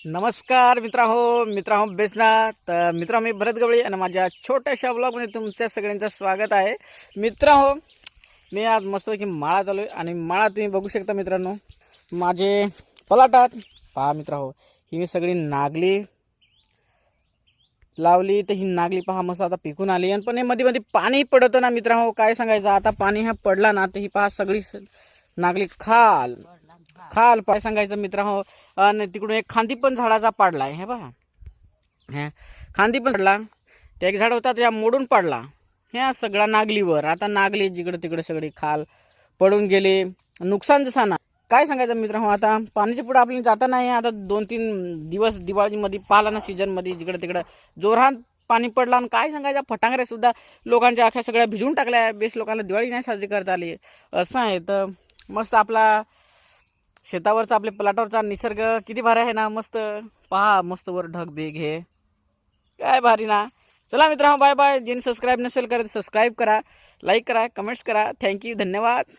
नमस्कार मित्रांनो बेसना. तर मित्रांनो मी भरत गवळी आणि माझ्या छोट्याशा ब्लॉगमध्ये तुमच्या सगळ्यांचं स्वागत आहे. मित्रांनो मी आज मस्तपैकी माळा चालू आहे आणि माळा तुम्ही बघू शकता मित्रांनो माझे पलाटात. पहा मित्रांनो ही मी सगळी नागली लावली, तर ही नागली पहा मस्त आता पिकून आली. आणि पण हे मध्ये मध्ये पाणी पडतं ना मित्रांनो, काय सांगायचं. आता पाणी हा पडला ना तर ही पहा सगळी नागली खाल खाल पाय सांगायचं मित्रांनो. आणि तिकडून एक खांदी पण झाडाचा पाडलाय हे पहा. ह्या खांदी पण पडला, ते एक झाड होता त्या मोडून पडला ह्या सगळा नागलीवर. आता नागली जिकडे तिकडे सगळी खाल पडून गेले, नुकसान जसा ना काय सांगायचं मित्रांनो. आता पाण्याच्या पुढे आपल्याला जाता नाही. आता 2-3 दिवस दिवाळीमध्ये पाला ना सीजनमध्ये जिकडे तिकडे जोरात पाणी पडला आणि काय सांगायचं फटांगऱ्या सुद्धा लोकांच्या आख्या सगळ्या भिजून टाकल्या. बेस लोकांना दिवाळी नाही साजरी करता आली असं आहे. तर मस्त आपला शेतावरचा आपल्या प्लॉटवरचा निसर्ग किती भारी आहे ना. मस्त पहा, मस्त वर ढगबिग हे काय भारी ना. चला मित्रांनो बाय बाय. ज्यांनी सबस्क्राईब नसेल करत सबस्क्राईब करा, लाईक करा, कमेंट्स करा. थँक्यू, धन्यवाद.